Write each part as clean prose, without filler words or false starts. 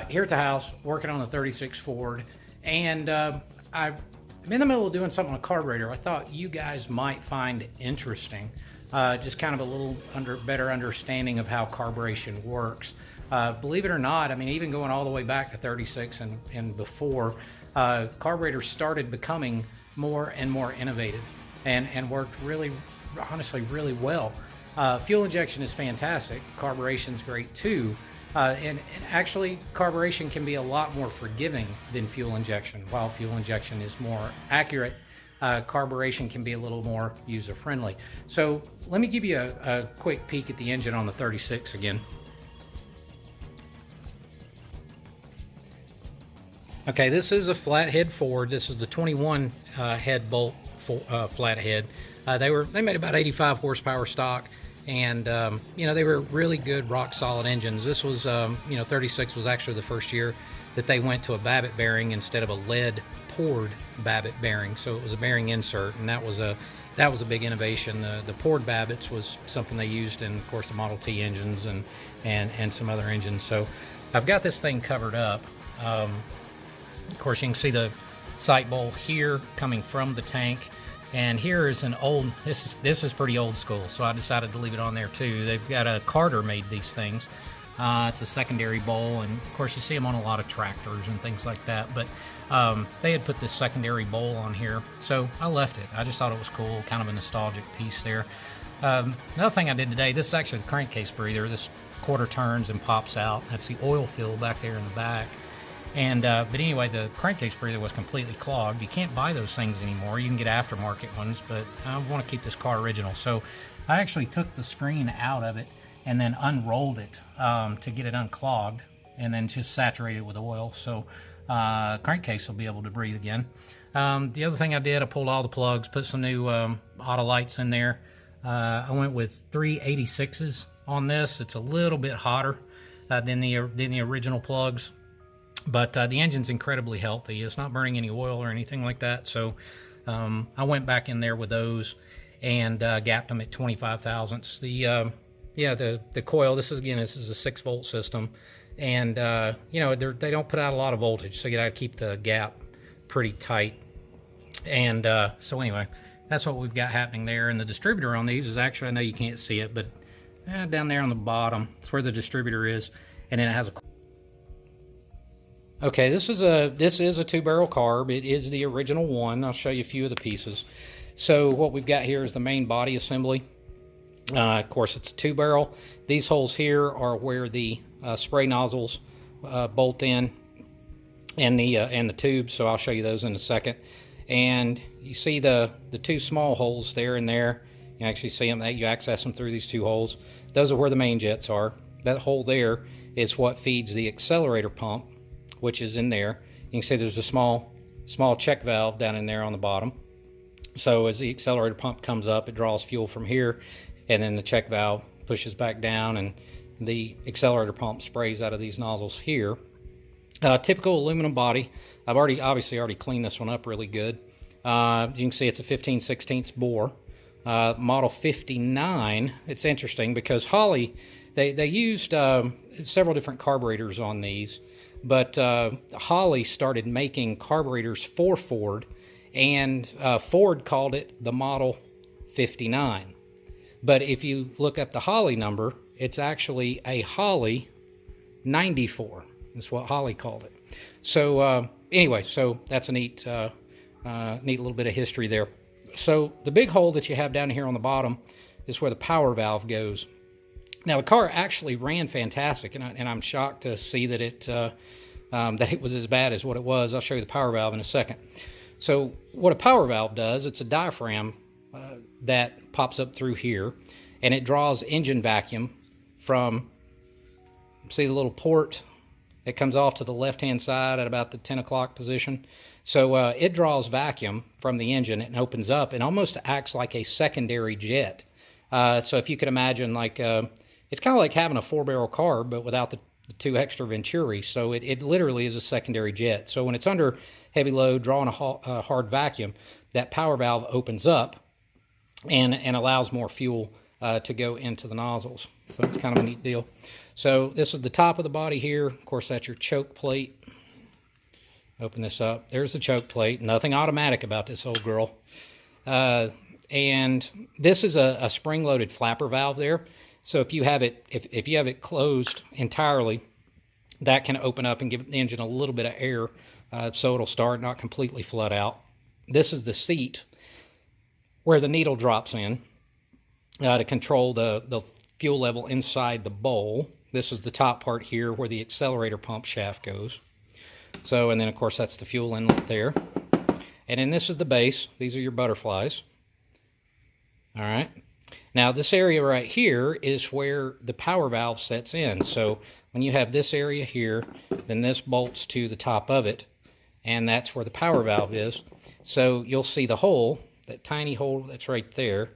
here at the house working on the 36 Ford, and I'm in the middle of doing something on a carburetor I thought you guys might find interesting. Just kind of a little better understanding of how carburation works. Believe it or not, I mean, even going all the way back to 36 and before, carburetors started becoming more and more innovative and worked really, honestly, really well. Fuel injection is fantastic. Carburation is great too. And actually, carburation can be a lot more forgiving than fuel injection. While fuel injection is more accurate, carburation can be a little more user-friendly. So let me give you a quick peek at the engine on the 36 again. Okay, this is a flathead Ford. This is the 21 head bolt flathead. They made about 85 horsepower stock, and you know, they were really good, rock solid engines. This was, you know, 36 was actually the first year that they went to a Babbitt bearing instead of a lead poured Babbitt bearing. So it was a bearing insert, and that was a big innovation. The poured Babbitts was something they used in, of course, the Model T engines and some other engines. So I've got this thing covered up. Of course, you can see the sight bowl here coming from the tank, and here is an old, this is pretty old school, so I decided to leave it on there too. They've got a Carter made these things. It's a secondary bowl, and of course you see them on a lot of tractors and things like that, but they had put this secondary bowl on here, so I left it. I just thought it was cool, kind of a nostalgic piece there. Another thing I did today, this is actually the crankcase breather. This quarter turns and pops out. That's the oil fill back there in the back. And but anyway, the crankcase breather was completely clogged. You can't buy those things anymore. You can get aftermarket ones, but I want to keep this car original. So I actually took the screen out of it and then unrolled it to get it unclogged, and then just saturated it with oil. So crankcase will be able to breathe again. The other thing I did, I pulled all the plugs, put some new auto lights in there. I went with 386s on this. It's a little bit hotter than the original plugs. But the engine's incredibly healthy. It's not burning any oil or anything like that. So I went back in there with those and gapped them at 25 thousandths. The coil, this is a 6-volt system, and you know, they don't put out a lot of voltage, so you gotta keep the gap pretty tight. And so anyway, that's what we've got happening there. And the distributor on these is actually, I know you can't see it, but down there on the bottom, it's where the distributor is, and then it has a. Okay, this is a 2-barrel carb. It is the original one. I'll show you a few of the pieces. So what we've got here is the main body assembly. Of course, it's a 2-barrel. These holes here are where the spray nozzles bolt in, and the tubes. So I'll show you those in a second. And you see the 2 small holes there and there. You actually see them. You access them through these 2 holes. Those are where the main jets are. That hole there is what feeds the accelerator pump, which is in there. You can see there's a small check valve down in there on the bottom. So as the accelerator pump comes up, it draws fuel from here, and then the check valve pushes back down, and the accelerator pump sprays out of these nozzles here. Typical aluminum body. I've obviously already cleaned this one up really good. You can see it's a 15/16 bore. Model 59. It's interesting because Holley, they used several different carburetors on these. But Holley started making carburetors for Ford, and Ford called it the Model 59. But if you look up the Holley number, it's actually a Holley 94. That's what Holley called it. So anyway, so that's a neat little bit of history there. So the big hole that you have down here on the bottom is where the power valve goes. Now the car actually ran fantastic, and I'm shocked to see that it was as bad as what it was. I'll show you the power valve in a second. So what a power valve does, it's a diaphragm that pops up through here, and it draws engine vacuum from, see the little port that comes off to the left-hand side at about the 10 o'clock position. So it draws vacuum from the engine and opens up and almost acts like a secondary jet. So if you could imagine, like it's kind of like having a 4-barrel carb, but without the 2 extra venturi. So it literally is a secondary jet. So when it's under heavy load, drawing a hard vacuum, that power valve opens up and allows more fuel to go into the nozzles. So it's kind of a neat deal. So this is the top of the body here. Of course, that's your choke plate. Open this up. There's the choke plate. Nothing automatic about this old girl. And this is a spring-loaded flapper valve there. So if you have it, if you have it closed entirely, that can open up and give the engine a little bit of air, so it'll start, not completely flood out. This is the seat where the needle drops in to control the fuel level inside the bowl. This is the top part here where the accelerator pump shaft goes. So, and then of course that's the fuel inlet there. And then this is the base. These are your butterflies. All right. Now this area right here is where the power valve sets in. So when you have this area here, then this bolts to the top of it, and that's where the power valve is. So you'll see the hole, that tiny hole that's right there,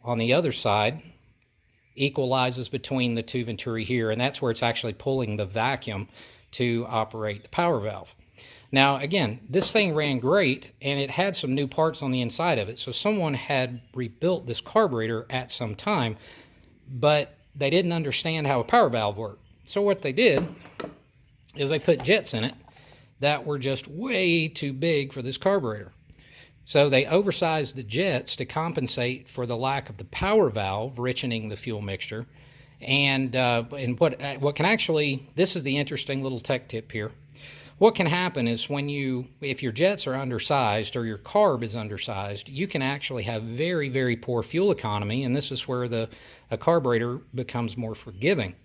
on the other side, equalizes between the two venturi here, and that's where it's actually pulling the vacuum to operate the power valve. Now, again, this thing ran great, and it had some new parts on the inside of it. So someone had rebuilt this carburetor at some time, but they didn't understand how a power valve worked. So what they did is they put jets in it that were just way too big for this carburetor. So they oversized the jets to compensate for the lack of the power valve richening the fuel mixture. And what can actually, this is the interesting little tech tip here. What can happen is if your jets are undersized or your carb is undersized, you can actually have very, very poor fuel economy, and this is where a carburetor becomes more forgiving.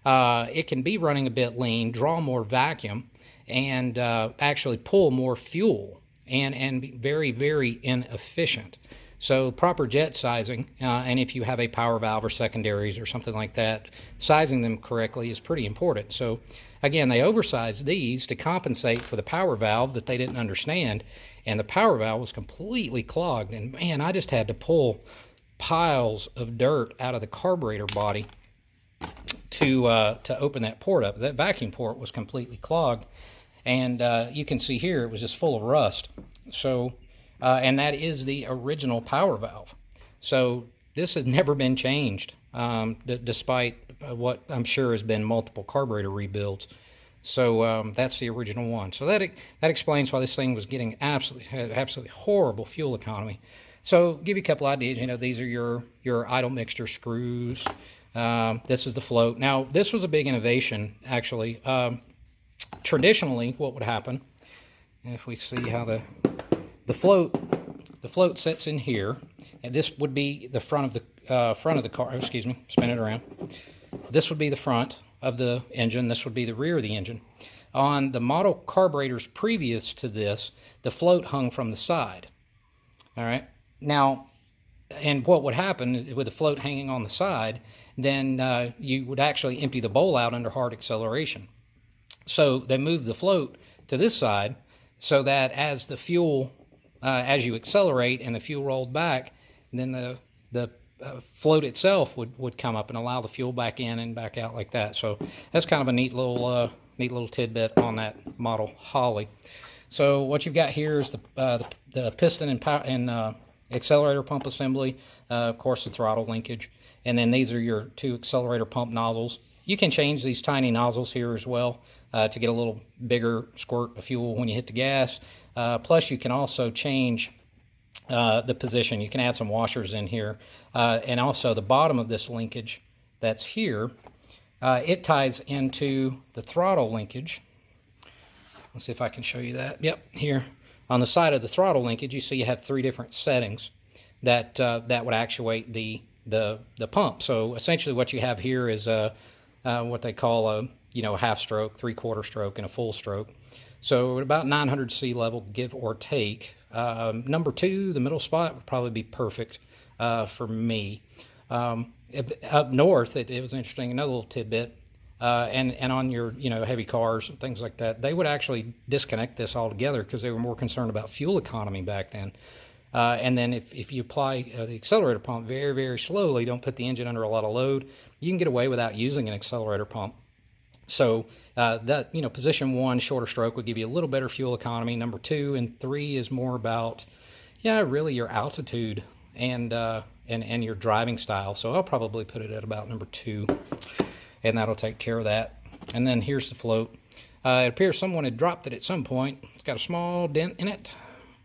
It can be running a bit lean, draw more vacuum, and actually pull more fuel, and be very, very inefficient. So proper jet sizing, and if you have a power valve or secondaries or something like that, sizing them correctly is pretty important. So again, they oversized these to compensate for the power valve that they didn't understand, and the power valve was completely clogged. And man, I just had to pull piles of dirt out of the carburetor body to open that port up. That vacuum port was completely clogged, and you can see here it was just full of rust. So, and that is the original power valve. So this has never been changed, despite what I'm sure has been multiple carburetor rebuilds. So that's the original one. So that explains why this thing was getting absolutely horrible fuel economy. So give you a couple ideas. You know, these are your idle mixture screws. This is the float. Now this was a big innovation, actually. Traditionally, what would happen if we see how the float sits in here, and this would be the front of the car. Excuse me, spin it around. This would be the front of the engine. This would be the rear of the engine. On the model carburetors previous to this, the float hung from the side. All right. Now, and what would happen with the float hanging on the side, then you would actually empty the bowl out under hard acceleration. So they moved the float to this side so that as the fuel, as you accelerate and the fuel rolled back, then the float itself would come up and allow the fuel back in and back out like that. So that's kind of a neat little tidbit on that model Holley. So what you've got here is the piston and accelerator pump assembly, of course the throttle linkage, and then these are your two accelerator pump nozzles. You can change these tiny nozzles here as well to get a little bigger squirt of fuel when you hit the gas. Plus you can also change the position. You can add some washers in here, and also the bottom of this linkage that's here, it ties into the throttle linkage. Let's see if I can show you that. Yep, here on the side of the throttle linkage, you see you have three different settings that would actuate the pump. So essentially, what you have here is what they call a half stroke, 3/4 stroke, and a full stroke. So at about 900 sea level, give or take. Number 2, the middle spot, would probably be perfect for me. Up north, it was interesting. Another little tidbit. And on your heavy cars and things like that, they would actually disconnect this altogether because they were more concerned about fuel economy back then. And then if you apply the accelerator pump very, very slowly, don't put the engine under a lot of load, you can get away without using an accelerator pump. So that position 1, shorter stroke, would give you a little better fuel economy. Number 2 and 3 is more about really your altitude and your driving style. So I'll probably put it at about number 2. and that'll take care of that. And then here's the float. It appears someone had dropped it at some point. It's got a small dent in it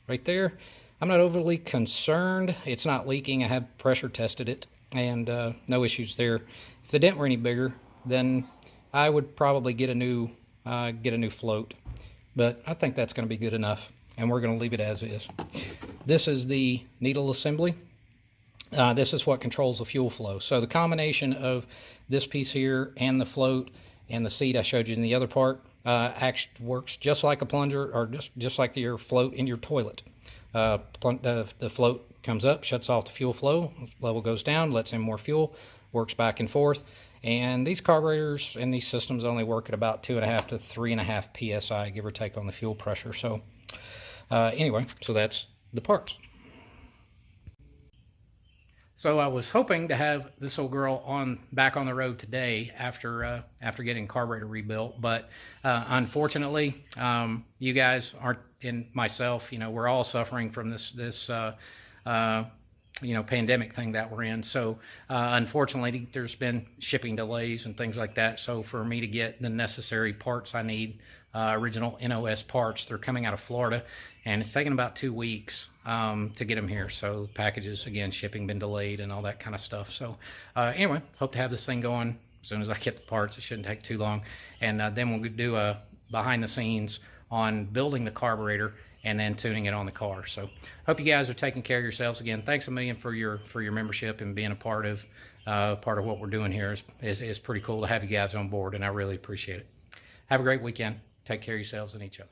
right there. I'm not overly concerned. It's not leaking. I have pressure tested it, and no issues there. If the dent were any bigger, then I would probably get a new float. But I think that's going to be good enough, and we're going to leave it as is. This is the needle assembly. This is what controls the fuel flow. So the combination of this piece here and the float and the seat I showed you in the other part actually works just like a plunger, or just like your float in your toilet. The float comes up, shuts off the fuel flow, level goes down, lets in more fuel, works back and forth. And these carburetors and these systems only work at about 2.5 to 3.5 psi, give or take, on the fuel pressure. So anyway, so that's the parts. So I was hoping to have this old girl back on the road today after getting carburetor rebuilt, but unfortunately, you guys aren't, and myself, we're all suffering from this pandemic thing that we're in. So unfortunately, there's been shipping delays and things like that. So for me to get the necessary parts I need, original NOS parts, they're coming out of Florida, and it's taken about 2 weeks to get them here. So packages, again, shipping been delayed and all that kind of stuff. So anyway, hope to have this thing going as soon as I get the parts. It shouldn't take too long, and then we'll do a behind the scenes on building the carburetor and then tuning it on the car. So hope you guys are taking care of yourselves. Again, thanks a million for your membership and being a part of what we're doing here. Is pretty cool to have you guys on board, and I really appreciate it. Have a great weekend. Take care of yourselves and each other.